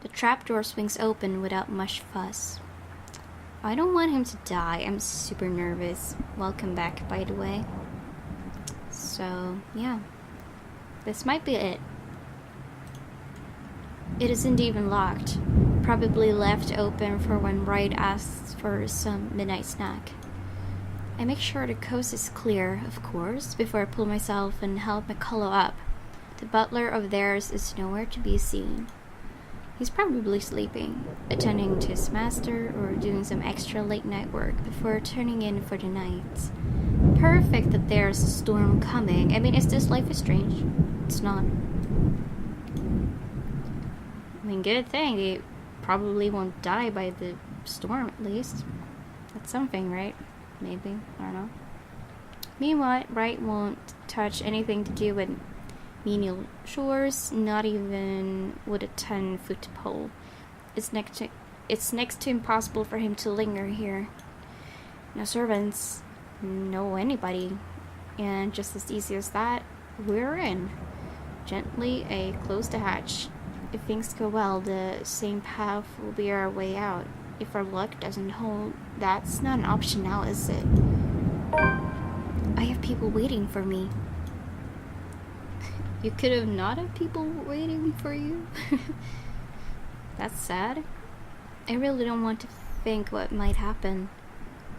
The trapdoor swings open without much fuss. I don't want him to die. I'm super nervous. Welcome back, by the way. So, yeah. This might be it. It isn't even locked. Probably left open for when Wright asks for some midnight snack. I make sure the coast is clear, of course, before I pull myself and help McCullough up. The butler of theirs is nowhere to be seen. He's probably sleeping, attending to his master, or doing some extra late-night work before turning in for the night. Perfect that there's a storm coming. I mean, is this Life is Strange? It's not. I mean, good thing they probably won't die by the storm, at least. That's something, right? Maybe. I don't know. Meanwhile, Wright won't touch anything to do with menial chores, not even with a 10-foot pole. It's next to impossible for him to linger here. No servants, no anybody, and just as easy as that, we're in. Gently, I close the hatch. If things go well, the same path will be our way out. If our luck doesn't hold, that's not an option now, is it? I have people waiting for me. You could have not had people waiting for you? That's sad. I really don't want to think what might happen.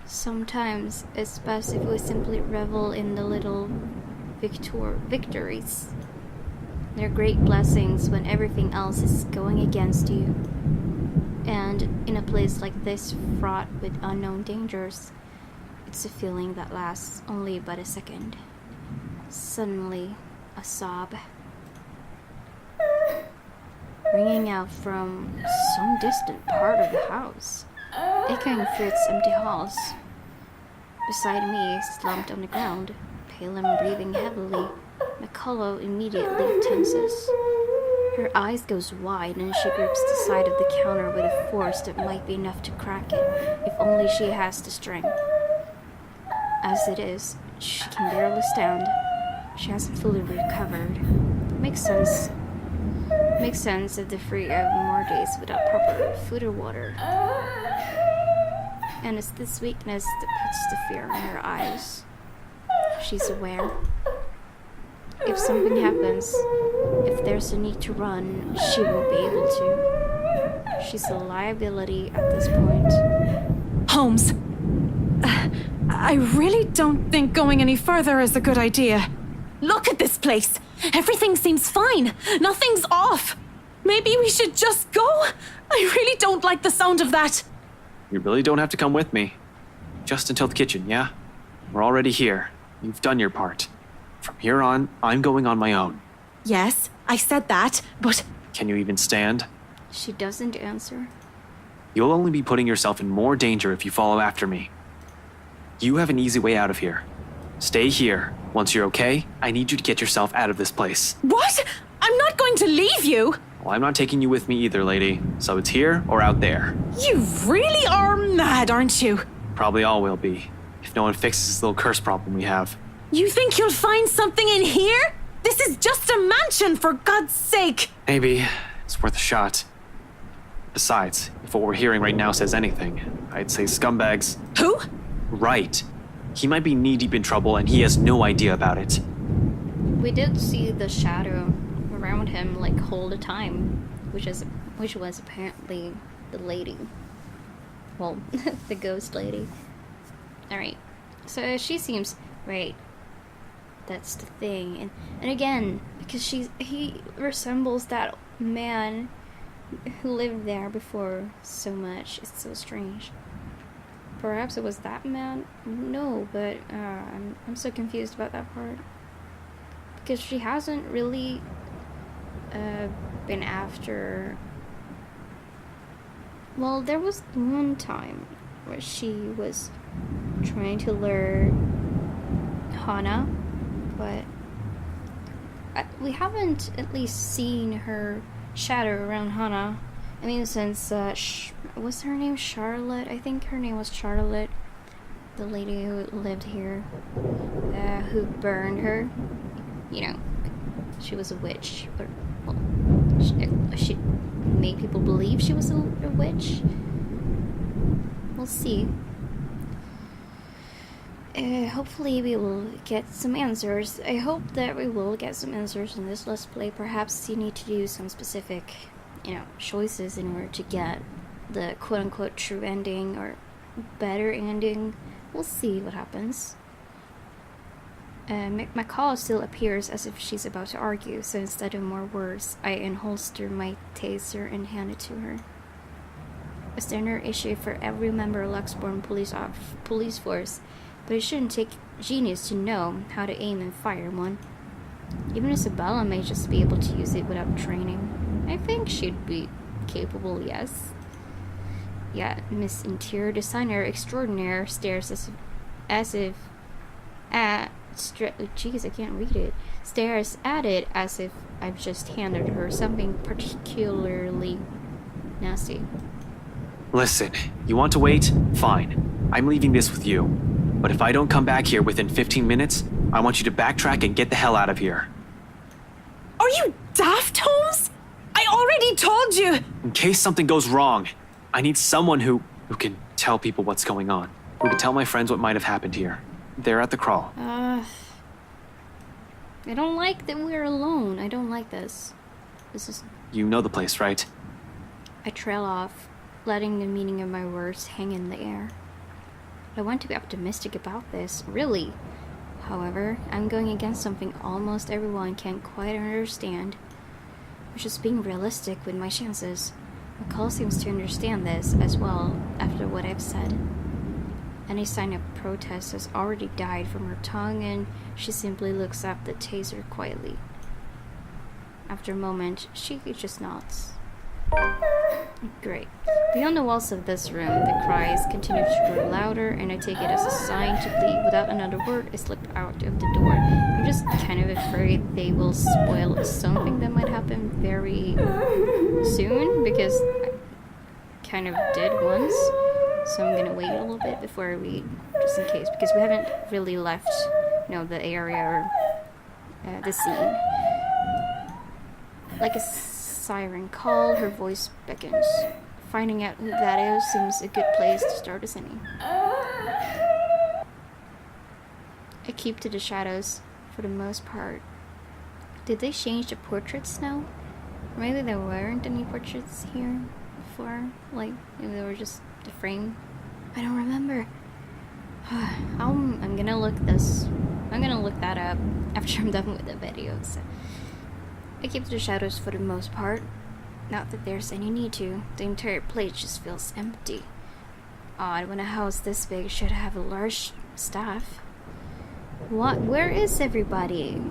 Sometimes it's best if we simply revel in the little victories. They're great blessings when everything else is going against you. And in a place like this, fraught with unknown dangers, it's a feeling that lasts only but a second. Suddenly, a sob ringing out from some distant part of the house, echoing through its empty halls. Beside me, slumped on the ground, pale and breathing heavily, McCullough immediately tenses. Her eyes goes wide and she grips the side of the counter with a force that might be enough to crack it, if only she has the strength. As it is, she can barely stand. She hasn't fully recovered. Makes sense. Makes sense if they're free of more days without proper food or water. And it's this weakness that puts the fear in her eyes. She's aware. If something happens, if there's a need to run, she won't be able to. She's a liability at this point. Holmes, I really don't think going any further is a good idea. Look at this place. Everything seems fine. Nothing's off. Maybe we should just go? I really don't like the sound of that. You really don't have to come with me. Just until the kitchen, yeah? We're already here. You've done your part. From here on, I'm going on my own. Yes, I said that, but... Can you even stand? She doesn't answer. You'll only be putting yourself in more danger if you follow after me. You have an easy way out of here. Stay here. Once you're okay, I need you to get yourself out of this place. What? I'm not going to leave you! Well, I'm not taking you with me either, lady. So it's here or out there. You really are mad, aren't you? Probably all will be, if no one fixes this little curse problem we have. You think you'll find something in here? This is just a mansion, for God's sake! Maybe. It's worth a shot. Besides, if what we're hearing right now says anything, I'd say scumbags. Who? Right. He might be knee-deep in trouble and he has no idea about it. We did see the shadow around him like whole the time, which was apparently the lady. Well, the ghost lady. Alright. So she seems right. That's the thing. And again, because he resembles that man who lived there before so much. It's so strange. Perhaps it was that man? No, but I'm so confused about that part. Because she hasn't really been after... Well, there was one time where she was trying to lure Hana, but we haven't at least seen her shadow around Hana. I mean, since, what's her name? Charlotte? I think her name was Charlotte. The lady who lived here. Who burned her. You know, she was a witch. Or, well, she made people believe she was a witch. We'll see. Hopefully we will get some answers. I hope that we will get some answers in this Let's Play. Perhaps you need to do some specific, choices in order to get the quote-unquote true ending or better ending. We'll see what happens. My call still appears as if she's about to argue, so instead of more words, I unholster my taser and hand it to her. A standard issue for every member of Luxborn police force, but it shouldn't take genius to know how to aim and fire one. Even Isabella may just be able to use it without training. I think she'd be capable, yes. Yeah, Miss Interior Designer Extraordinaire stares jeez, I can't read it. Stares at it as if I've just handed her something particularly nasty. Listen, you want to wait? Fine. I'm leaving this with you. But if I don't come back here within 15 minutes, I want you to backtrack and get the hell out of here. Are you daft, Holmes? I already told you! In case something goes wrong, I need someone who can tell people what's going on. Who can tell my friends what might have happened here. They're at the crawl. I don't like that we're alone. I don't like this. You know the place, right? I trail off, letting the meaning of my words hang in the air. I want to be optimistic about this, really. However, I'm going against something almost everyone can quite understand, which is being realistic with my chances. McCall seems to understand this as well after what I've said. Any sign of protest has already died from her tongue, and she simply looks up the taser quietly. After a moment, she just nods. Great. Beyond the walls of this room, the cries continue to grow louder, and I take it as a sign to leave. Without another word, I slip out of the door. I'm just kind of afraid they will spoil something that might happen very soon, because I kind of did once. So I'm gonna wait a little bit before we, just in case, because we haven't really left, the area or the scene. Like a siren call, her voice beckons. Finding out who that is seems a good place to start a scene. I keep to the shadows for the most part. Did they change the portraits now? Maybe there weren't any portraits here before. Like, maybe they were just the frame. I don't remember. I'm gonna look that up after I'm done with the video. So I keep to the shadows for the most part. Not that there's any need to. The entire place just feels empty. Odd, when a house this big should have a large staff. What? Where is everybody?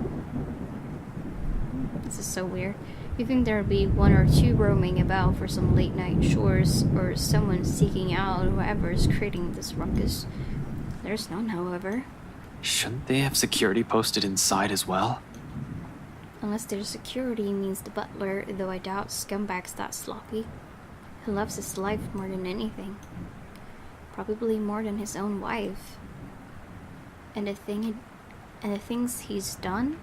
This is so weird. You think there'd be one or two roaming about for some late night chores, or someone seeking out whoever is creating this ruckus. There's none, however. Shouldn't they have security posted inside as well? Unless their security means the butler, though I doubt Scumbag's that sloppy. He loves his life more than anything. Probably more than his own wife. And the things he's done,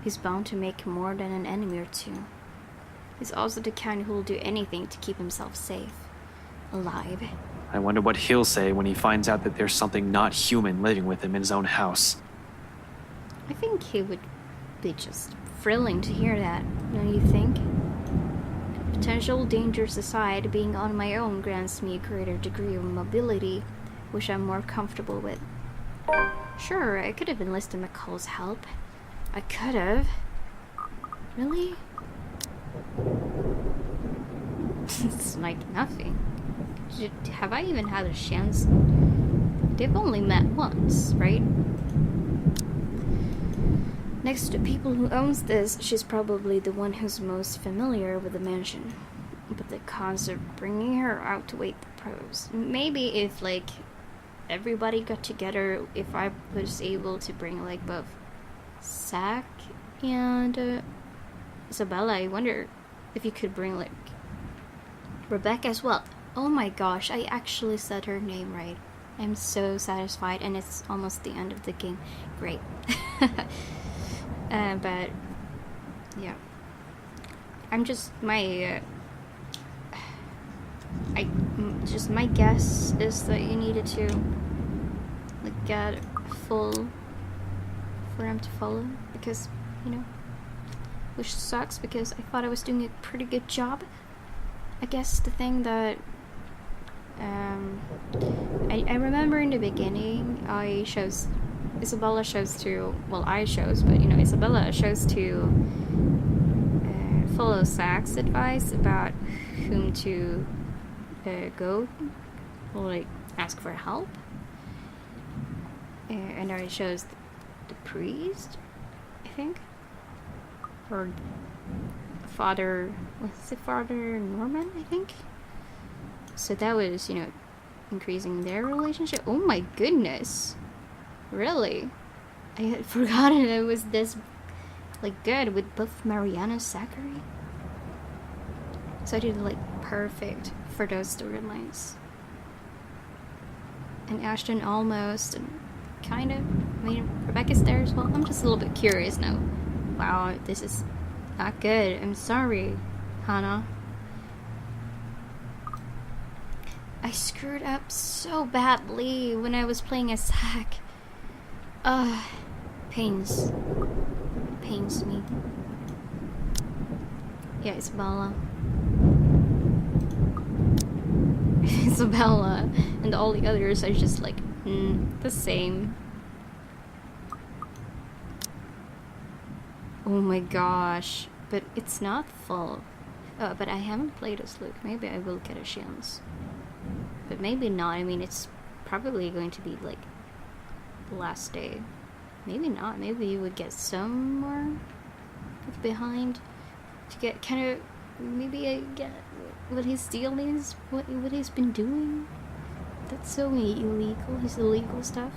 he's bound to make more than an enemy or two. He's also the kind who will do anything to keep himself safe. Alive. I wonder what he'll say when he finds out that there's something not human living with him in his own house. I think he would be just thrilling to hear that, don't you think? Potential dangers aside, being on my own grants me a greater degree of mobility, which I'm more comfortable with. Sure, I could have enlisted McCall's help. I could have. Really? It's like nothing. Have I even had a chance? They've only met once, right? Next to the people who owns this, she's probably the one who's most familiar with the mansion. But the cons of bringing her out to wait the pros. Maybe if, like, everybody got together, if I was able to bring, like, both Zach and Isabella, I wonder if you could bring, like, Rebecca as well. Oh my gosh, I actually said her name right. I'm so satisfied, and it's almost the end of the game. Great. But yeah, I'm just my just my guess is that you needed to like get full for him to follow, because you know, which sucks because I thought I was doing a pretty good job. I guess the thing that I remember in the beginning Isabella chose to, well, I chose, but you know, Isabella chose to follow Zach's advice about whom to go, or like ask for help, and I chose the priest, I think, or Father Norman, I think. So that was, you know, increasing their relationship. Oh my goodness. Really? I had forgotten it was this, like, good with both Mariana and Zachary. So I did, like, perfect for those storylines. And Ashton almost, and kind of. I mean, Rebecca's there as well. I'm just a little bit curious now. Wow, this is not good. I'm sorry, Hannah. I screwed up so badly when I was playing as Zach. Pains me. Yeah, Isabella. Isabella and all the others are just like, the same. Oh my gosh. But it's not full. But I haven't played as Luke. Maybe I will get a chance. But maybe not. I mean, it's probably going to be like the last day. Maybe not. Maybe you would get some more behind to get kind of, maybe I get what his deal is, what he's been doing. That's so illegal. His illegal stuff.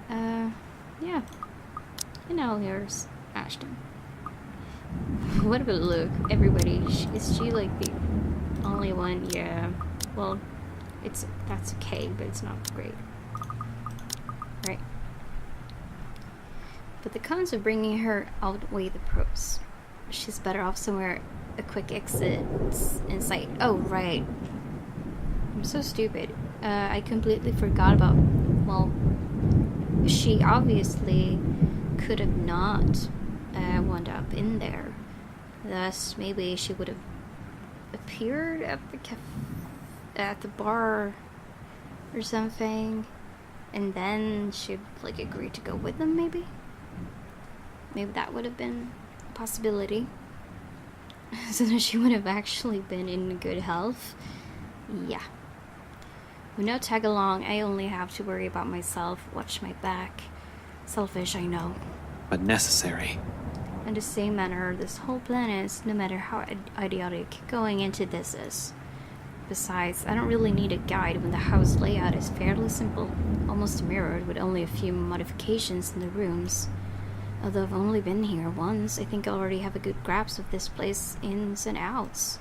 Yeah. And now here's Ashton. What about Luke? Everybody, is she like the only one? Yeah. Well, that's okay, but it's not great, right? But the cons of bringing her outweigh the pros. She's better off somewhere a quick exit in sight. Oh, right. I'm so stupid. I completely forgot about, well, she obviously could have not wound up in there. Thus, maybe she would have appeared at the bar or something, and then she'd like agree to go with them. Maybe that would have been a possibility. So that she would have actually been in good health. Yeah. With no tag along, I only have to worry about myself, watch my back. Selfish, I know. But necessary. In the same manner, this whole plan is, no matter how idiotic going into this is. Besides, I don't really need a guide when the house layout is fairly simple, almost mirrored with only a few modifications in the rooms. Although I've only been here once, I think I already have a good grasp of this place ins and outs.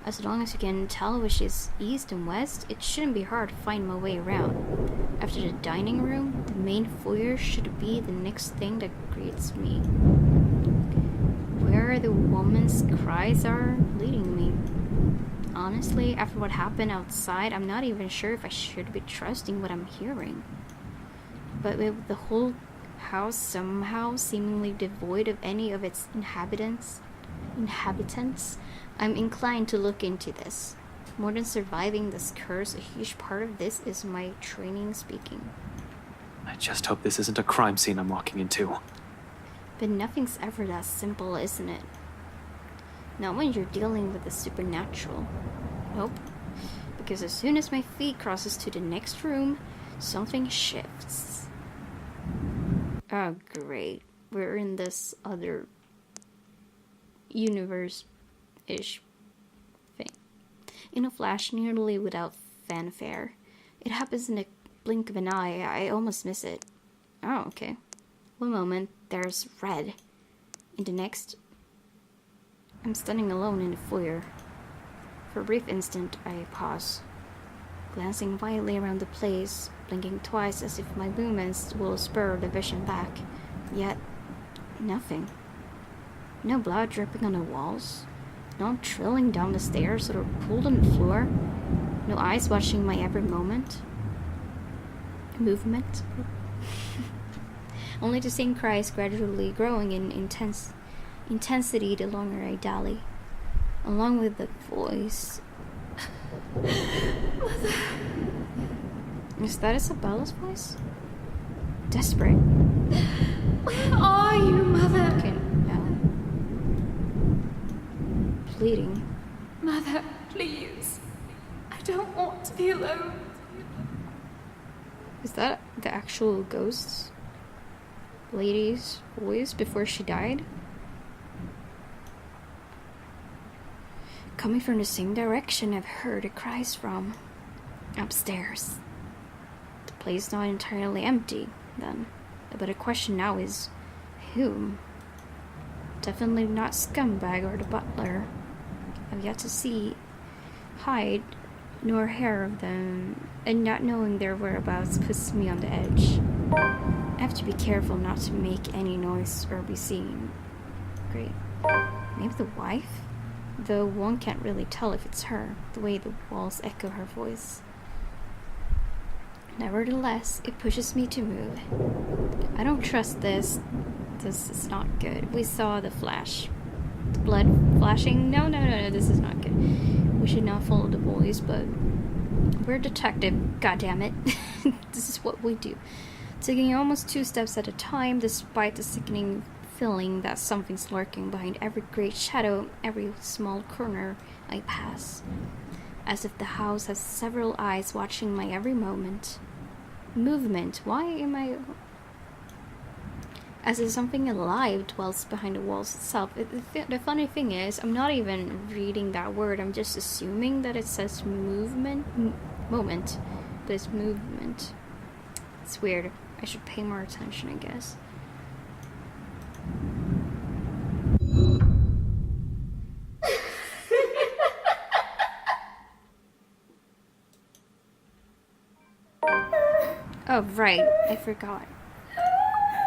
As long as you can tell which is east and west, it shouldn't be hard to find my way around. After the dining room, the main foyer should be the next thing that greets me. Where the woman's cries are leading me. Honestly, after what happened outside, I'm not even sure if I should be trusting what I'm hearing. But with the whole house somehow seemingly devoid of any of its inhabitants, I'm inclined to look into this. More than surviving this curse, a huge part of this is my training speaking. I just hope this isn't a crime scene I'm walking into. But nothing's ever that simple, isn't it? Not when you're dealing with the supernatural. Nope. Because as soon as my feet crosses to the next room, something shifts. Oh, great. We're in this other universe-ish thing. In a flash, nearly without fanfare. It happens in a blink of an eye. I almost miss it. Oh, okay. One moment, there's red. In the next, I'm standing alone in the foyer. For a brief instant, I pause, glancing wildly around the place, blinking twice as if my movements will spur the vision back. Yet, nothing. No blood dripping on the walls. not drilling down the stairs or pulled on the floor. No eyes watching my every movement. Only to see cries gradually growing in intensity the longer I dally. Along with the voice. Mother. Is that Isabella's voice? Desperate. Where are you, Mother? Okay, no. Pleading. Mother, please. I don't want to be alone. Is that the actual ghost lady's voice before she died? Coming from the same direction I've heard the cries from. Upstairs. The place not entirely empty, then. But the question now is, whom? Definitely not Scumbag or the butler. I've yet to see hide nor hair of them, and not knowing their whereabouts puts me on the edge. I have to be careful not to make any noise or be seen. Great. Maybe the wife? Though one can't really tell if it's her, the way the walls echo her voice. Nevertheless, it pushes me to move. I don't trust this. This is not good. We saw the flash. The blood flashing? No, this is not good. We should not follow the boys, but we're a detective, goddammit. This is what we do. Taking almost 2 steps at a time, despite the sickening feeling that something's lurking behind every great shadow, every small corner I pass. As if the house has several eyes watching my every movement. Why am I... As if something alive dwells behind the walls itself. The funny thing is, I'm not even reading that word. I'm just assuming that it says moment, but it's movement. It's weird. I should pay more attention, I guess. Oh, right. I forgot.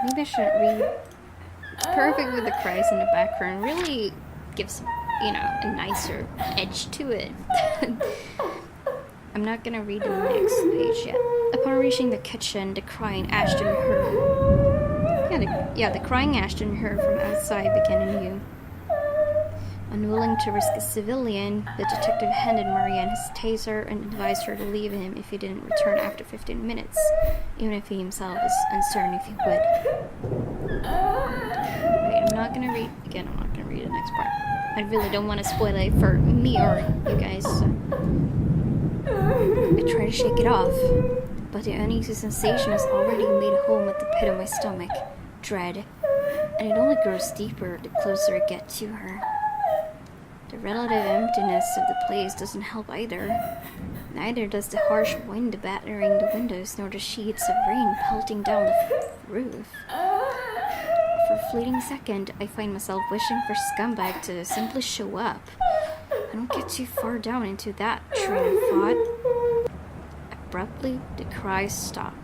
Maybe I shouldn't read. It's perfect with the cries in the background. Really gives, a nicer edge to it. I'm not gonna read the next page yet. Upon reaching the kitchen, the crying Ashton heard. The crying Ashton heard from outside began anew. Unwilling to risk a civilian, the detective handed Marianne his taser and advised her to leave him if he didn't return after 15 minutes, even if he himself was uncertain if he would. Wait, I'm not gonna read the next part. I really don't want to spoil it for me or you guys. So. I try to shake it off, but the uneasy sensation has already made home at the pit of my stomach. Dread. And it only grows deeper the closer I get to her. The relative emptiness of the place doesn't help either. Neither does the harsh wind battering the windows, nor the sheets of rain pelting down the roof. For a fleeting second, I find myself wishing for Scumbag to simply show up. I don't get too far down into that train of thought. Abruptly, the cries stop,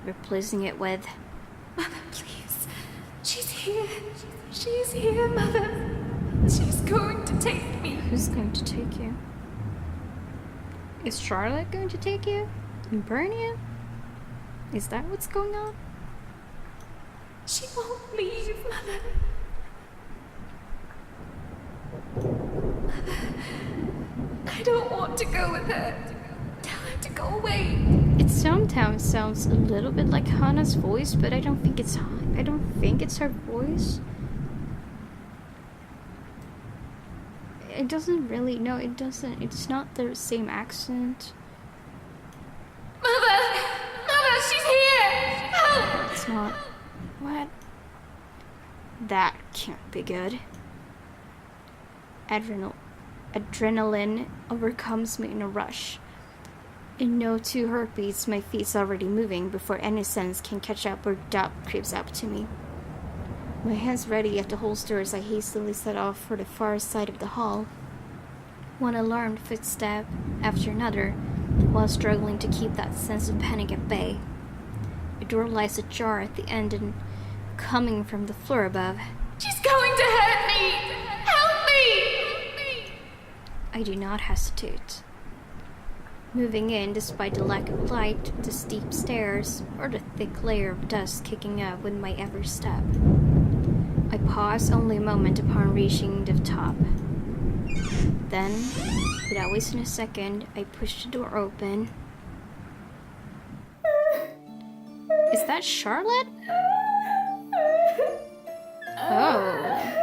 replacing it with, Mother, please. She's here. She's here, Mother. She's going to take me. Who's going to take you? Is Charlotte going to take you? And burn you? Is that what's going on? She won't leave, Mother. Mother, I don't want to go with her. Tell her to go away. It sometimes sounds a little bit like Hannah's voice, but I don't think it's her voice. It doesn't really, no, it doesn't. It's not the same accent. Mother, she's here. Help! It's not. What? That can't be good. Adrenaline overcomes me in a rush. In no 2 heartbeats, my feet's already moving before any sense can catch up or doubt creeps up to me. My hands ready at the holster as I hastily set off for the far side of the hall. One alarmed footstep after another, while struggling to keep that sense of panic at bay. A door lies ajar at the end and coming from the floor above. She's going to hurt me. Help me! I do not hesitate. Moving in despite the lack of light, the steep stairs, or the thick layer of dust kicking up with my every step. I pause only a moment upon reaching the top. Then, without wasting a second, I push the door open. Is that Charlotte? Oh.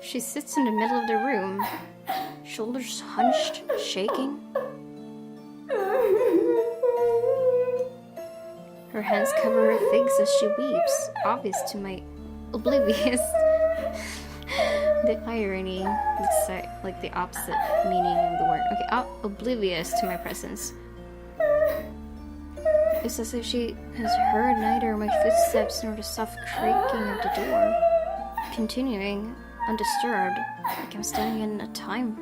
She sits in the middle of the room, shoulders hunched, shaking. Her hands cover her face as she weeps, obvious to my oblivious. The irony, like the opposite meaning of the word. Okay, oblivious to my presence. It's as if she has heard neither my footsteps nor the soft creaking of the door. Continuing, undisturbed, like I'm standing in a time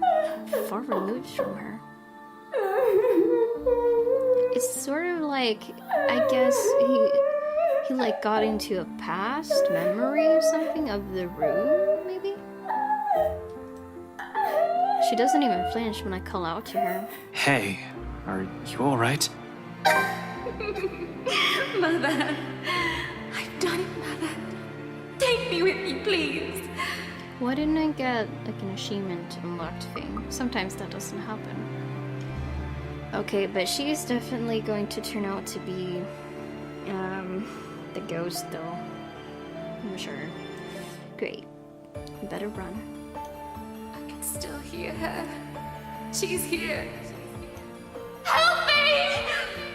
far removed from her. It's sort of like, I guess he like got into a past memory or something of the room, maybe? She doesn't even flinch when I call out to her. Hey, are you alright? Mother, I've done it, Mother. Take me with you, please. Why didn't I get like an achievement unlocked thing? Sometimes that doesn't happen. Okay, but she's definitely going to turn out to be the ghost though. I'm sure. Great. We better run. I can still hear her. She's here. Help me!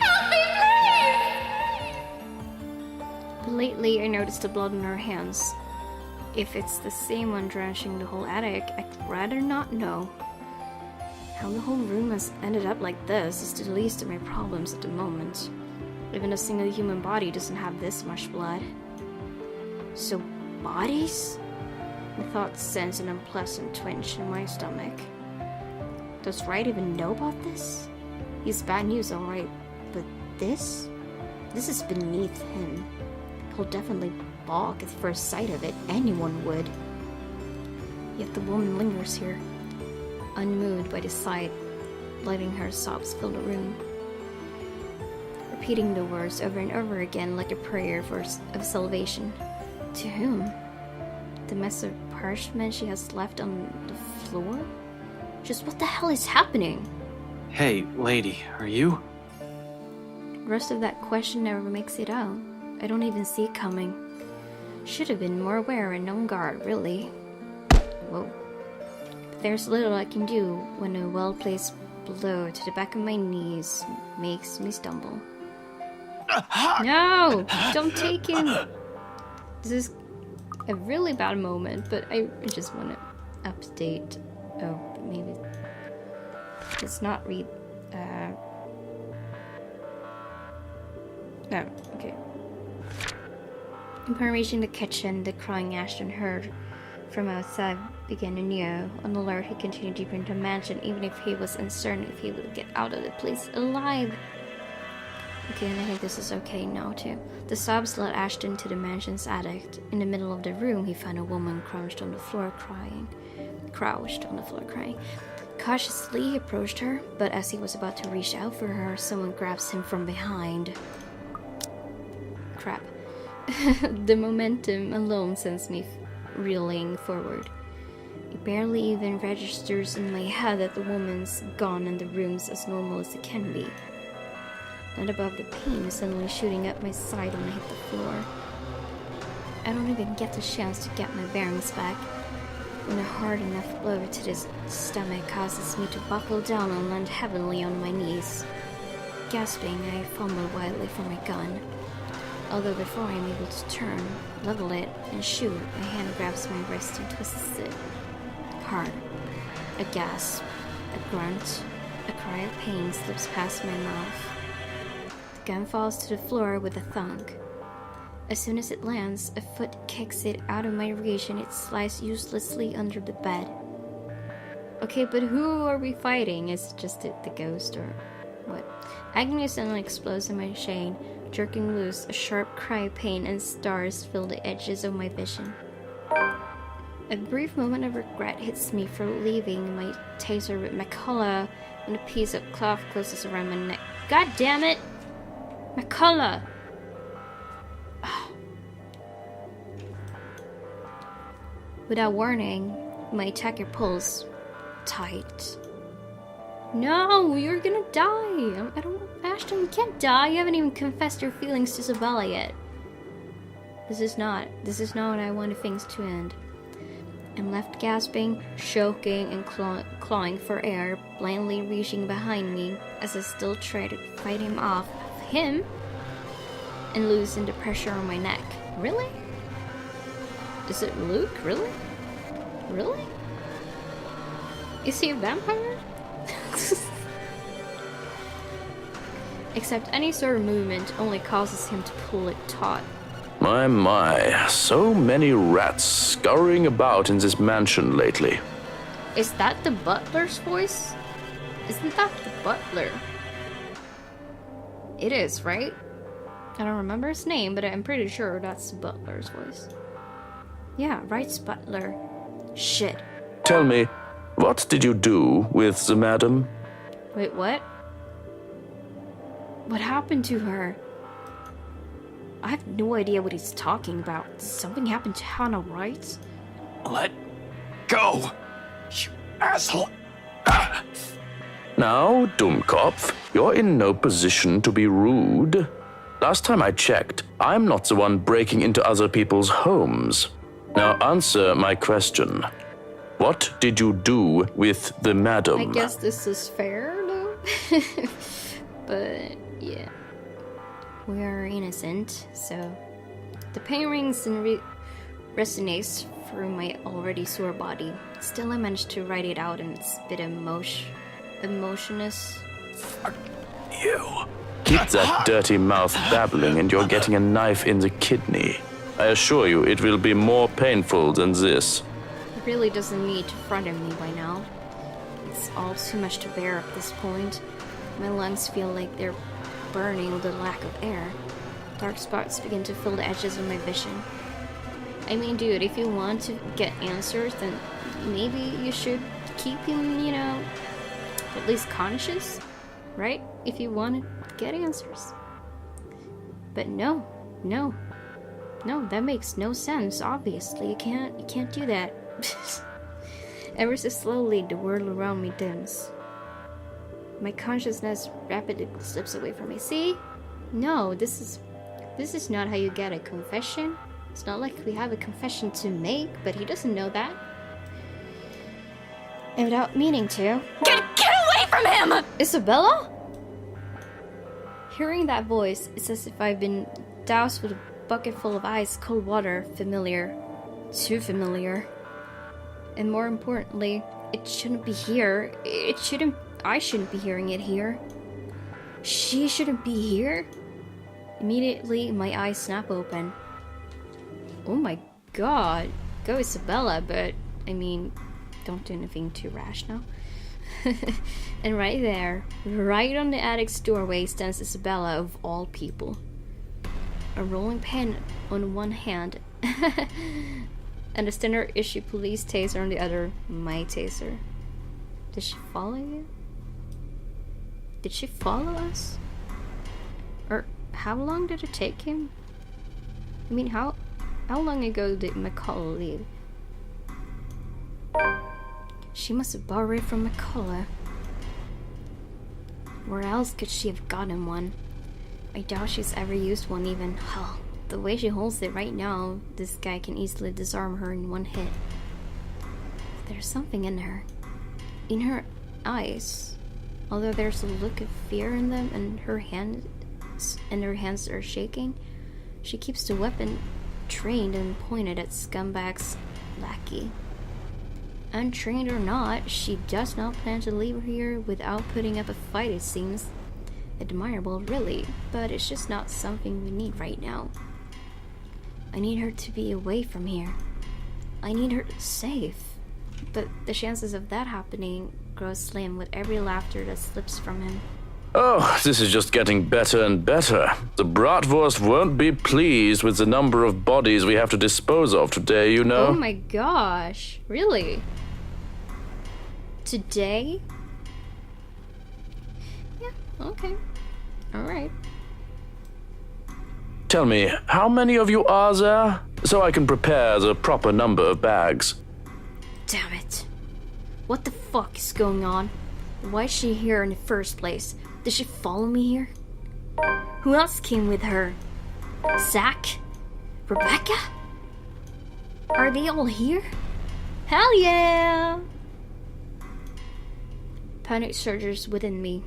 Help me, please! Lately, I noticed the blood on her hands. If it's the same one drenching the whole attic, I'd rather not know. How the whole room has ended up like this is the least of my problems at the moment. Even a single human body doesn't have this much blood. So, bodies? The thought sends an unpleasant twinge in my stomach. Does Wright even know about this? He's bad news, alright, but this? This is beneath him. He'll definitely balk at first sight of it. Anyone would. Yet the woman lingers here, unmoved by the sight, letting her sobs fill the room. Repeating the words over and over again like a prayer of salvation. To whom? The mess of parchment she has left on the floor? Just what the hell is happening? Hey, lady, are you? The rest of that question never makes it out. I don't even see it coming. Should have been more aware and on guard, really. Whoa. But there's little I can do when a well-placed blow to the back of my knees makes me stumble. No! Don't take him! This is a really bad moment, but I just want to update. Oh, maybe let's not read. No, okay. Upon reaching the kitchen, the crying Ashton heard from outside began anew. On alert, he continued deeper into the mansion, even if he was uncertain if he would get out of the place alive. Okay, and I think this is okay now too. The sobs led Ashton to the mansion's attic. In the middle of the room, he found a woman crouched on the floor crying. Cautiously, he approached her, but as he was about to reach out for her, someone grabs him from behind. Crap. The momentum alone sends me reeling forward. It barely even registers in my head that the woman's gone and the room's as normal as it can be. Not above the pain suddenly shooting up my side when I hit the floor. I don't even get the chance to get my bearings back when a hard enough blow to the stomach causes me to buckle down and land heavily on my knees. Gasping, I fumble wildly for my gun. Although before I am able to turn, level it, and shoot, a hand grabs my wrist and twists it. Hard. A gasp. A grunt. A cry of pain slips past my mouth. The gun falls to the floor with a thunk. As soon as it lands, a foot kicks it out of my reach and it slides uselessly under the bed. Okay, but who are we fighting? Is it just the ghost or what? Agony suddenly explodes in my chain, jerking loose. A sharp cry of pain and stars fill the edges of my vision. A brief moment of regret hits me for leaving my taser with McCullough and a piece of cloth closes around my neck. God damn it! McCullough! Without warning, my attacker pulls tight. No, you're gonna die! I don't... Ashton, you can't die. You haven't even confessed your feelings to Isabella yet. This is not what I wanted things to end. I'm left gasping, choking, and clawing for air, blindly reaching behind me as I still try to fight him off and loosen the pressure on my neck. Really? Is it Luke? Really? Really? Is he a vampire? Except any sort of movement only causes him to pull it taut. My, so many rats scurrying about in this mansion lately. Is that the butler's voice? Isn't that the butler? It is, right? I don't remember his name, but I'm pretty sure that's the butler's voice. Yeah, right's butler. Shit. Tell me, what did you do with the madam? Wait, what? What happened to her? I have no idea what he's talking about. Something happened to Hannah, right? Let go, you asshole. Now, Dummkopf, you're in no position to be rude. Last time I checked, I'm not the one breaking into other people's homes. Now answer my question. What did you do with the madam? I guess this is fair, though. But, yeah. We are innocent, so... The pain rings and resonates through my already sore body. Still, I managed to write it out and it's a bit emotionless. Fuck you. Keep that dirty mouth babbling and you're getting a knife in the kidney. I assure you, it will be more painful than this. It really doesn't need to frighten me by now. It's all too much to bear at this point. My lungs feel like they're burning with the lack of air. Dark spots begin to fill the edges of my vision. I mean, dude, if you want to get answers, then maybe you should keep him, you know, at least conscious, right? If you want to get answers. But no, that makes no sense. Obviously, you can't do that. Ever so slowly, the world around me dims. My consciousness rapidly slips away from me. See? No, this is not how you get a confession. It's not like we have a confession to make, but he doesn't know that. And without meaning to... Get away from him! Isabella? Hearing that voice, it's as if I've been doused with a bucket full of ice cold water. Familiar. Too familiar. And more importantly, it shouldn't be here. I shouldn't be hearing it here. She shouldn't be here. Immediately, my eyes snap open. Oh my god. Go Isabella, but, I mean, don't do anything too rash now. And right there, right on the attic's doorway, stands Isabella of all people. A rolling pin on one hand, and a standard issue police taser on the other, my taser. Did she follow you? Did she follow us? Or how long did it take him? I mean, how long ago did McCullough leave? She must have borrowed it from McCullough. Where else could she have gotten one? I doubt she's ever used one even. Hell, the way she holds it right now, this guy can easily disarm her in one hit. There's something in her. In her eyes. Although there's a look of fear in them and her hands are shaking, she keeps the weapon trained and pointed at Scumbag's lackey. Untrained or not, she does not plan to leave here without putting up a fight, it seems. Admirable, really, but it's just not something we need right now. I need her to be away from here. I need her safe. But the chances of that happening grow slim with every laughter that slips from him. Oh, this is just getting better and better. The Bratwurst won't be pleased with the number of bodies we have to dispose of today, you know. Oh my gosh. Really? Today? Yeah, okay. Alright. Tell me, how many of you are there? So I can prepare the proper number of bags. Damn it. What the fuck is going on? Why is she here in the first place? Did she follow me here? Who else came with her? Zach? Rebecca? Are they all here? Hell yeah! Panic surges within me.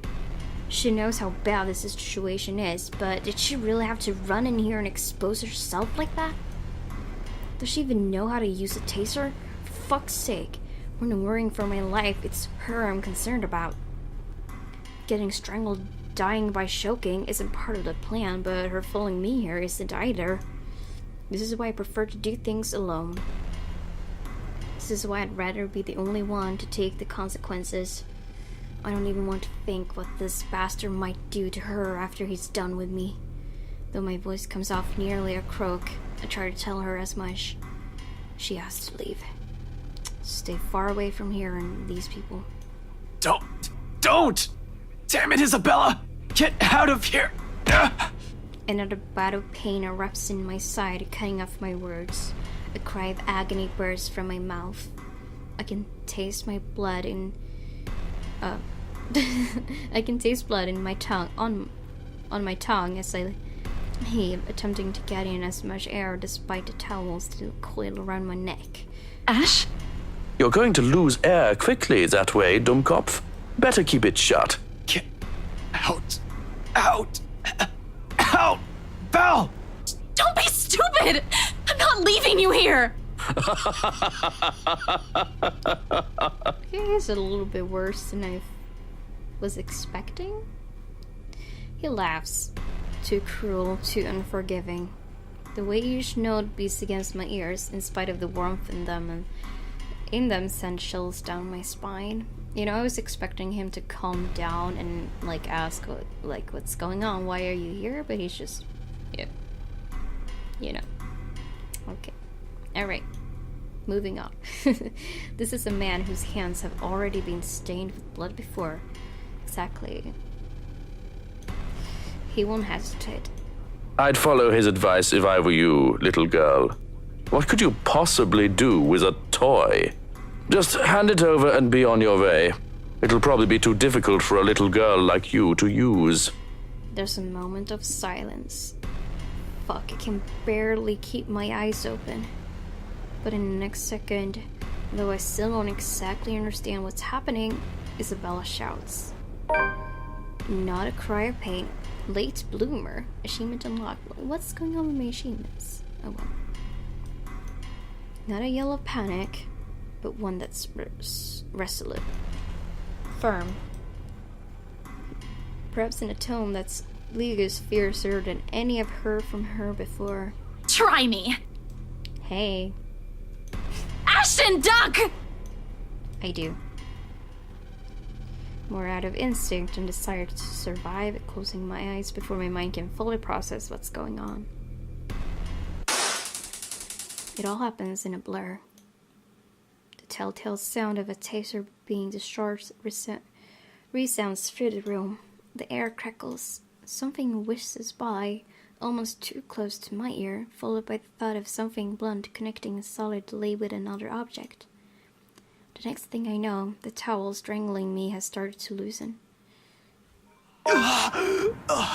She knows how bad this situation is, but did she really have to run in here and expose herself like that? Does she even know how to use a taser? For fuck's sake, when worrying for my life, it's her I'm concerned about. Getting strangled, dying by choking isn't part of the plan, but her following me here isn't either. This is why I prefer to do things alone. This is why I'd rather be the only one to take the consequences. I don't even want to think what this bastard might do to her after he's done with me. Though my voice comes off nearly a croak, I try to tell her as much. She has to leave. Stay far away from here and these people. Don't! Damn it, Isabella! Get out of here! Another bout of pain erupts in my side, cutting off my words. A cry of agony bursts from my mouth. I can taste my blood in... I can taste blood in my tongue, on my tongue as I heave, attempting to get in as much air despite the towels still coiled around my neck. Ash? You're going to lose air quickly that way, Dummkopf. Better keep it shut. Get out! Out! Out! Val! Don't be stupid! I'm not leaving you here! Okay, it's a little bit worse than I was expecting. He laughs. Too cruel, too unforgiving. The way each note beats against my ears, in spite of the warmth in them, and in them send chills down my spine. You know, I was expecting him to calm down and ask what's going on, why are you here? But he's just, yeah, you know. Okay, all right. Moving on. This is a man whose hands have already been stained with blood before. Exactly. He won't hesitate. I'd follow his advice if I were you, little girl. What could you possibly do with a toy? Just hand it over and be on your way. It'll probably be too difficult for a little girl like you to use. There's a moment of silence. Fuck, I can barely keep my eyes open. But in the next second, though I still don't exactly understand what's happening, Isabella shouts. Not a cry of pain. Late bloomer. Achievement unlocked. What's going on with my achievements? Oh well. Not a yell of panic, but one that's resolute. Firm. Perhaps in a tone that's leagues fiercer than any I've heard from her before. Try me! Hey. Ashton, duck! I do. More out of instinct and desire to survive, closing my eyes before my mind can fully process what's going on. It all happens in a blur. The telltale sound of a taser being discharged resounds through the room. The air crackles. Something whizzes by, almost too close to my ear, followed by the thought of something blunt connecting a solidly with another object. The next thing I know, the towel strangling me has started to loosen. Whoa.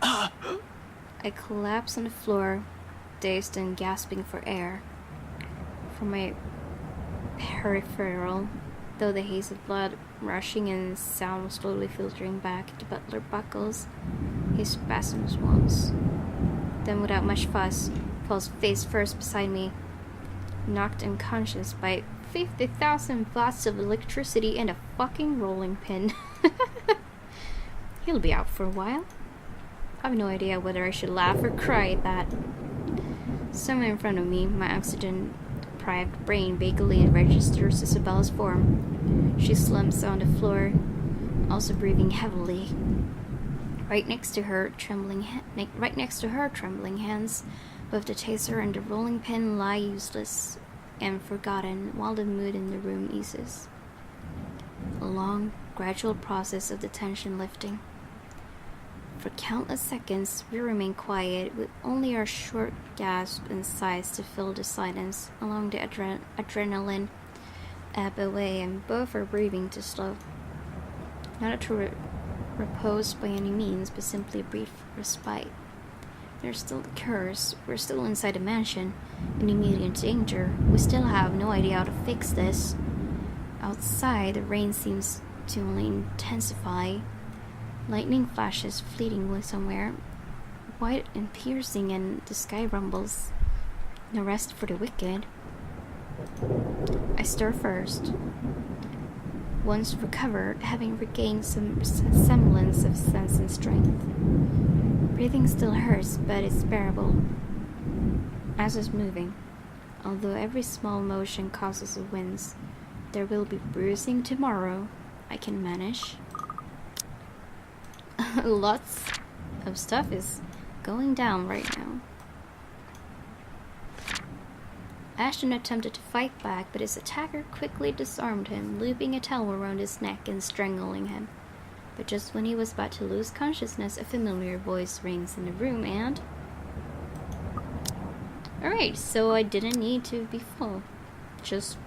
I collapse on the floor, dazed and gasping for air. From my peripheral, though the haze of blood rushing and sound was slowly filtering back, the butler buckles his spasms once. Then, without much fuss, falls face first beside me, knocked unconscious by 50,000 watts of electricity and a fucking rolling pin. He'll be out for a while. I have no idea whether I should laugh or cry at that. Somewhere in front of me, my oxygen-deprived brain vaguely registers Isabella's form. She slumps on the floor, also breathing heavily. Right next to her, trembling hands, both the taser and the rolling pin lie useless and forgotten while the mood in the room eases. A long, gradual process of the tension lifting. For countless seconds, we remain quiet, with only our short gasps and sighs to fill the silence, along the adrenaline ebb away, and both are breathing too slow. Not to repose by any means, but simply a brief respite. There's still the curse. We're still inside the mansion, in immediate danger. We still have no idea how to fix this. Outside, the rain seems to only intensify. Lightning flashes fleetingly somewhere, white and piercing, and the sky rumbles. No rest for the wicked. I stir first. Once recovered, having regained some semblance of sense and strength. Breathing still hurts, but it's bearable. As is moving. Although every small motion causes a wince, there will be bruising tomorrow. I can manage. Lots of stuff is going down right now. Ashton attempted to fight back, but his attacker quickly disarmed him, looping a towel around his neck and strangling him. But just when he was about to lose consciousness, a familiar voice rings in the room and... Alright, so I didn't need to be full. Just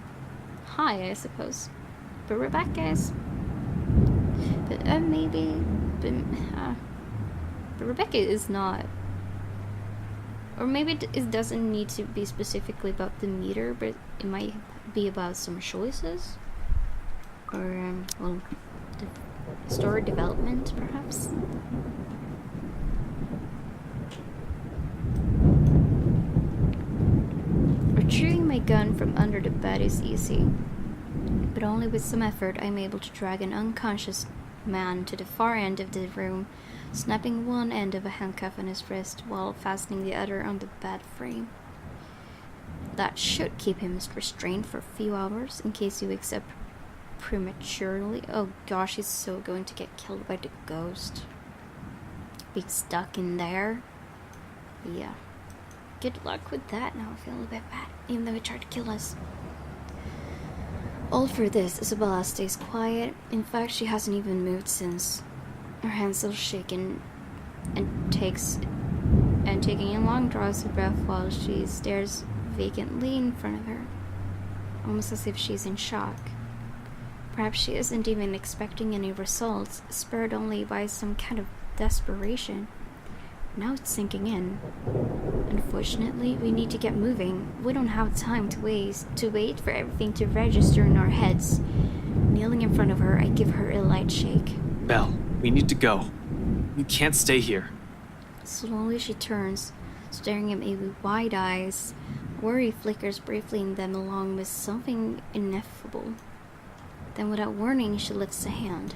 hi, I suppose. But we're back, guys. But maybe... But Rebecca is not... Or maybe it doesn't need to be specifically about the meter, but it might be about some choices? Or, well, the story development, perhaps? Retrieving my gun from under the bed is easy, but only with some effort I'm able to drag an unconscious man to the far end of the room, snapping one end of a handcuff on his wrist while fastening the other on the bed frame. That should keep him restrained for a few hours in case he wakes up prematurely. Oh gosh, he's so going to get killed by the ghost. Being stuck in there. Yeah. Good luck with that. Now I feel a bit bad, even though he tried to kill us. All for this, Isabella stays quiet. In fact, she hasn't even moved since. Her hands still shaking, and taking in long draws of breath while she stares vacantly in front of her, almost as if she's in shock. Perhaps she isn't even expecting any results, spurred only by some kind of desperation. Now it's sinking in. Unfortunately, we need to get moving. We don't have time to wait for everything to register in our heads. Kneeling in front of her, I give her a light shake. Belle, we need to go. You can't stay here. Slowly she turns, staring at me with wide eyes. Worry flickers briefly in them along with something ineffable. Then without warning, she lifts a hand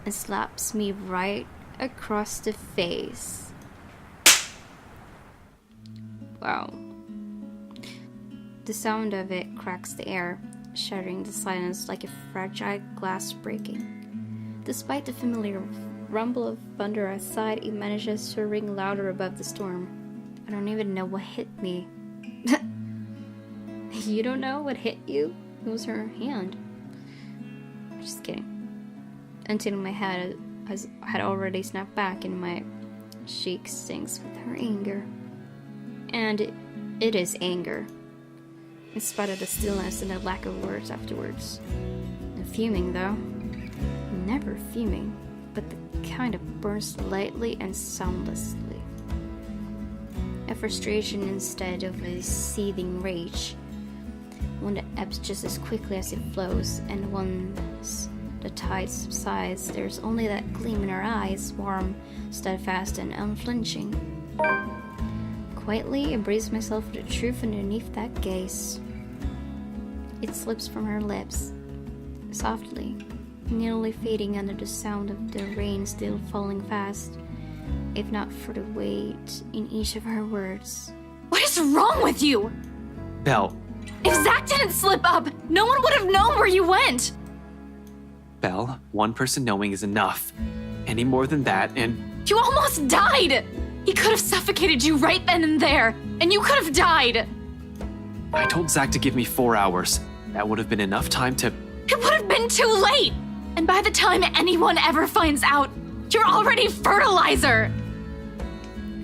and slaps me right across the face. Wow. The sound of it cracks the air, shattering the silence like a fragile glass breaking. Despite the familiar rumble of thunder outside, it manages to ring louder above the storm. I don't even know what hit me. You don't know what hit you? It was her hand. Just kidding. Until my head had already snapped back and my cheek sinks with her anger. And it is anger, in spite of the stillness and the lack of words afterwards. And fuming, though. Never fuming, but the kind that burns lightly and soundlessly. A frustration instead of a seething rage. One that ebbs just as quickly as it flows, and once the tide subsides, there's only that gleam in her eyes, warm, steadfast, and unflinching. Quietly embrace myself with the truth underneath that gaze. It slips from her lips, softly, nearly fading under the sound of the rain still falling fast, if not for the weight in each of her words. What is wrong with you? Belle. If Zach didn't slip up, no one would have known where you went. Belle, one person knowing is enough. Any more than that, and You almost died! He could have suffocated you right then and there, and you could have died! I told Zach to give me 4 hours. That would have been enough time to... It would have been too late! And by the time anyone ever finds out, you're already fertilizer!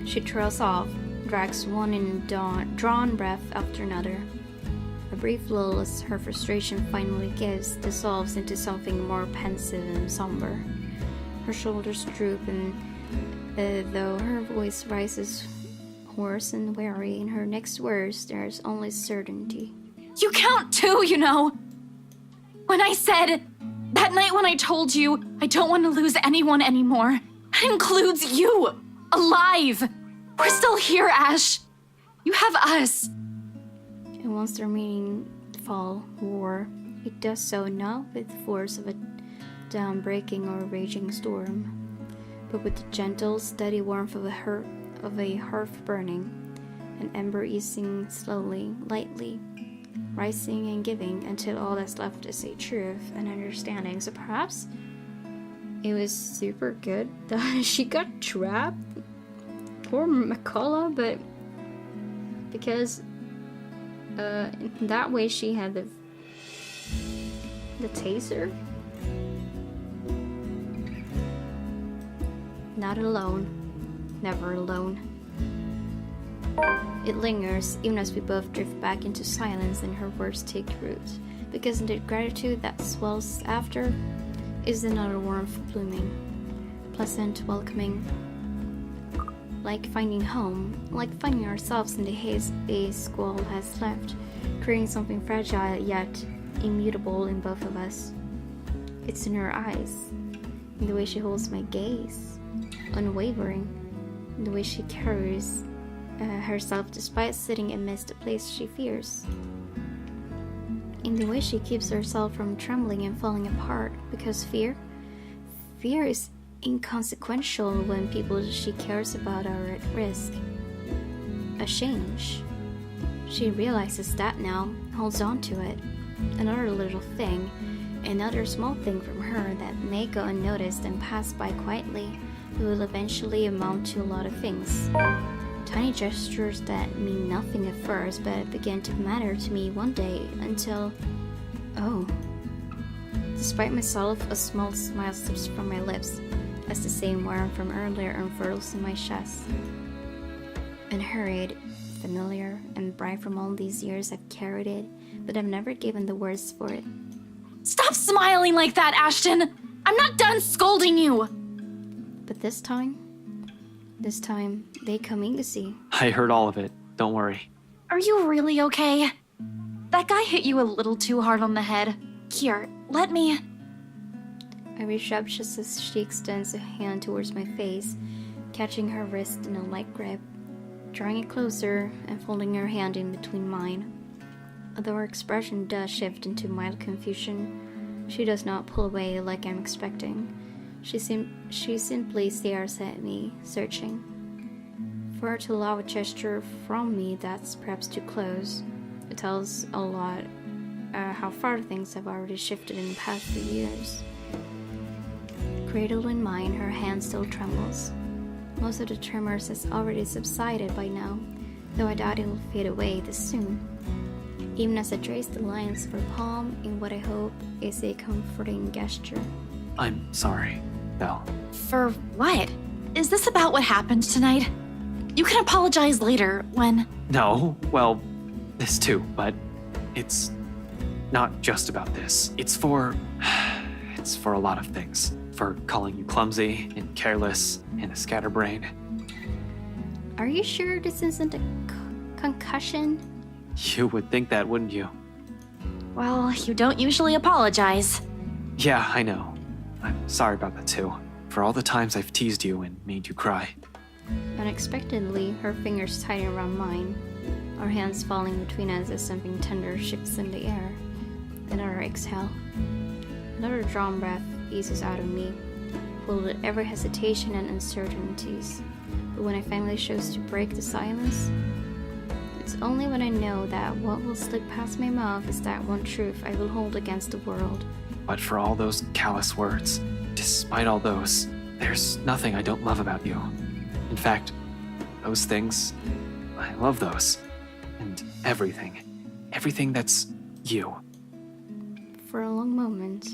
She trails off, drags one drawn breath after another. A brief lull as her frustration finally gives, dissolves into something more pensive and somber. Her shoulders droop, and though her voice rises hoarse and weary, in her next words there is only certainty. You count too, you know! When I said, that night when I told you I don't want to lose anyone anymore, that includes you! Alive! We're still here, Ash! You have us! And once the remaining fall roar, it does so not with the force of a dam-breaking or raging storm, but with the gentle, steady warmth of a hearth burning, an ember easing slowly, lightly, rising and giving until all that's left is a truth and understanding. So perhaps it was super good that she got trapped. Poor McCullough, but because that way she had the taser. Not alone. Never alone. It lingers, even as we both drift back into silence and her words take root, because in the gratitude that swells after is another warmth blooming, pleasant, welcoming, like finding home, like finding ourselves in the haze a squall has left, creating something fragile yet immutable in both of us. It's in her eyes, in the way she holds my gaze, unwavering, in the way she carries herself despite sitting amidst a place she fears, in the way she keeps herself from trembling and falling apart, because fear is inconsequential when people she cares about are at risk. A change. She realizes that now, holds on to it. Another little thing, another small thing from her that may go unnoticed and pass by quietly, but will eventually amount to a lot of things. Tiny gestures that mean nothing at first, but begin to matter to me one day until... oh. Despite myself, a small smile slips from my lips, as the same warmth from earlier unfurls in my chest. Unhurried, familiar, and bright from all these years I've carried it, but I've never given the words for it. Stop smiling like that, Ashton! I'm not done scolding you! But this time, they come easy. I heard all of it. Don't worry. Are you really okay? That guy hit you a little too hard on the head. Here, let me... I reach up just as she extends a hand towards my face, catching her wrist in a light grip, drawing it closer and folding her hand in between mine. Although her expression does shift into mild confusion, she does not pull away like I'm expecting. She simply stares at me, searching. For her to allow a gesture from me that's perhaps too close, it tells a lot how far things have already shifted in the past few years. Cradled in mine, her hand still trembles. Most of the tremors has already subsided by now, though I doubt it will fade away this soon. Even as I trace the lines of her palm in what I hope is a comforting gesture. I'm sorry, Belle. For what? Is this about what happened tonight? You can apologize later, when... No, well, this too, but it's not just about this. It's for a lot of things. For calling you clumsy and careless and a scatterbrain. Are you sure this isn't a concussion? You would think that, wouldn't you? Well, you don't usually apologize. Yeah, I know. I'm sorry about that too. For all the times I've teased you and made you cry. Unexpectedly, her fingers tighten around mine, our hands falling between us as something tender shifts in the air. Another exhale. Another drawn breath eases out of me, full with every hesitation and uncertainties. But when I finally choose to break the silence, it's only when I know that what will slip past my mouth is that one truth I will hold against the world. But for all those callous words, despite all those, there's nothing I don't love about you. In fact, those things, I love those. And everything that's you. For a long moment,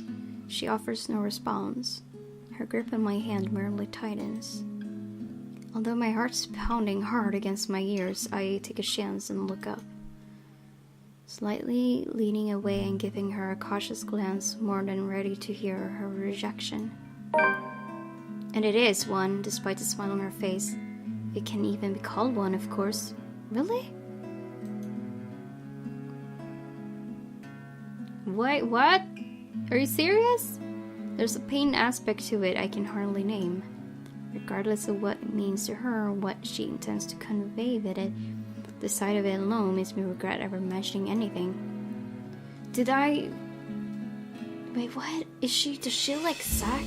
she offers no response. Her grip on my hand merely tightens. Although my heart's pounding hard against my ears, I take a chance and look up. Slightly leaning away and giving her a cautious glance, more than ready to hear her rejection. And it is one, despite the smile on her face. It can even be called one, of course. Really? Wait, what? Are you serious? There's a pain aspect to it I can hardly name. Regardless of what it means to her or what she intends to convey with it, the sight of it alone makes me regret ever mentioning anything. Did I... Wait, what? Does she like Zack?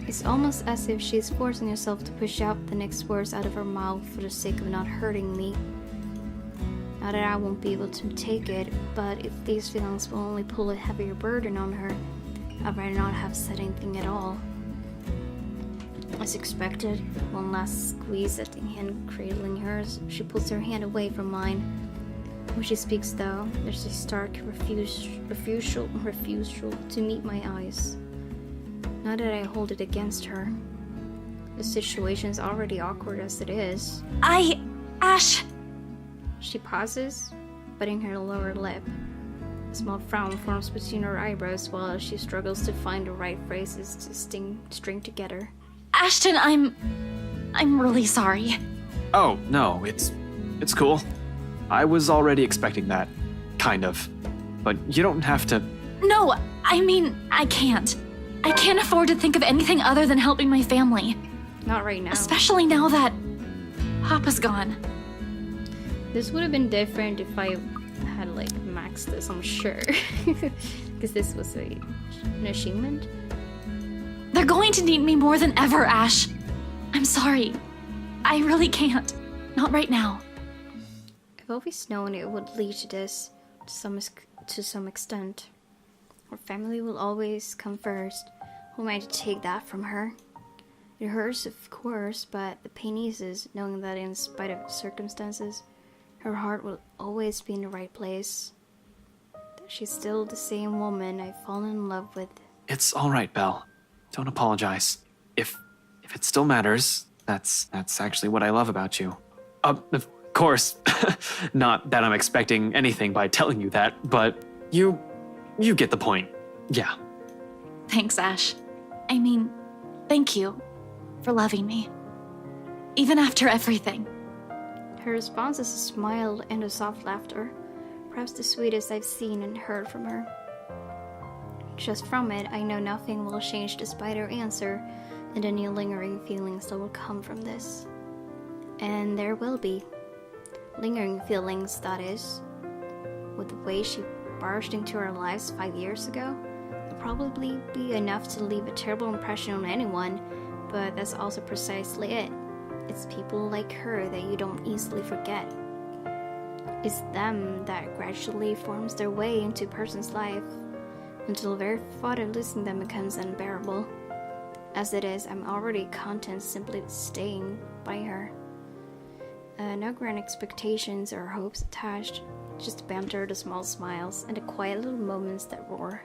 It's almost as if she's forcing herself to push out the next words out of her mouth for the sake of not hurting me. Not that I won't be able to take it, but if these feelings will only pull a heavier burden on her, I'd rather not have said anything at all. As expected, one last squeeze at the hand cradling hers, she pulls her hand away from mine. When she speaks though, there's a stark refusal to meet my eyes. Not that I hold it against her. The situation's already awkward as it is. Ash! She pauses, biting her lower lip. A small frown forms between her eyebrows while she struggles to find the right phrases to string together. Ashton, I'm really sorry. Oh, no, it's cool. I was already expecting that. Kind of. But you don't have to... No, I mean, I can't. I can't afford to think of anything other than helping my family. Not right now. Especially now that Papa's gone. This would have been different if I had like maxed this, I'm sure. Because this was an achievement. They're going to need me more than ever, Ash. I'm sorry. I really can't. Not right now. I've always known it would lead to this, to some extent. Her family will always come first. Who am I to take that from her? It hurts, of course, but the pain eases, knowing that in spite of circumstances, her heart will always be in the right place. She's still the same woman I've fallen in love with. It's all right, Belle. Don't apologize. If it still matters, that's actually what I love about you. Of course, not that I'm expecting anything by telling you that, but you get the point. Yeah. Thanks, Ash. I mean, thank you for loving me. Even after everything. Her response is a smile and a soft laughter, perhaps the sweetest I've seen and heard from her. Just from it, I know nothing will change despite her answer and any lingering feelings that will come from this. And there will be. Lingering feelings, that is. With the way she barged into our lives 5 years ago, it'll probably be enough to leave a terrible impression on anyone, but that's also precisely it. It's people like her that you don't easily forget. It's them that gradually forms their way into a person's life, until the very thought of losing them becomes unbearable. As it is, I'm already content simply staying by her. No grand expectations or hopes attached, just banter, the small smiles, and the quiet little moments that roar.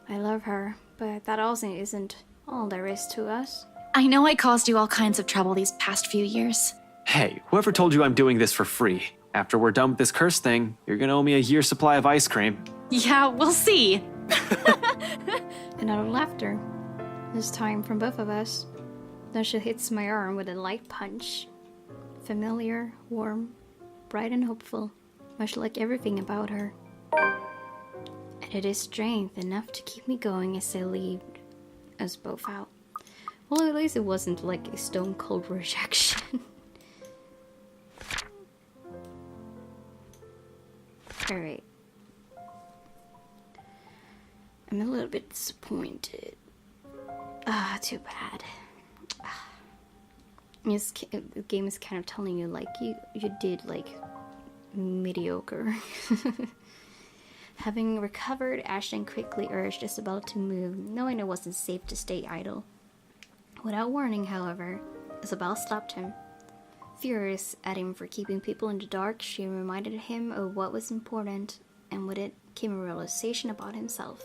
I love her, but that also isn't all there is to us. I know I caused you all kinds of trouble these past few years. Hey, whoever told you I'm doing this for free? After we're done with this curse thing, you're gonna owe me a year's supply of ice cream. Yeah, we'll see. Another laughter. This time from both of us. Then she hits my arm with a light punch. Familiar, warm, bright and hopeful, much like everything about her. And it is strength enough to keep me going as I lead us both out. Well, at least it wasn't like a stone cold rejection. Alright. I'm a little bit disappointed. Too bad. The game is kind of telling you, like, you did, like, mediocre. Having recovered, Ashton quickly urged Isabella to move, knowing it wasn't safe to stay idle. Without warning, however, Isabella slapped him. Furious at him for keeping people in the dark, she reminded him of what was important, and with it came a realization about himself.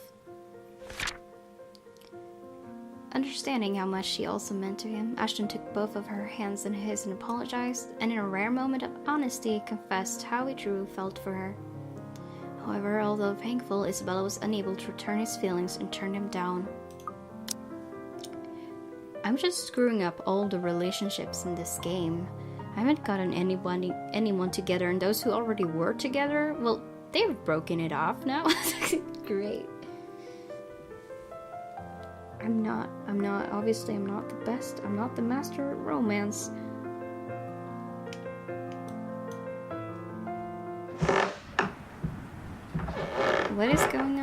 Understanding how much she also meant to him, Ashton took both of her hands in his and apologized, and in a rare moment of honesty confessed how he truly felt for her. However, although thankful, Isabella was unable to return his feelings and turned him down. I'm just screwing up all the relationships in this game. I haven't gotten anyone together, and those who already were together, well, they've broken it off now. Great. Obviously I'm not the best. I'm not the master at romance. What is going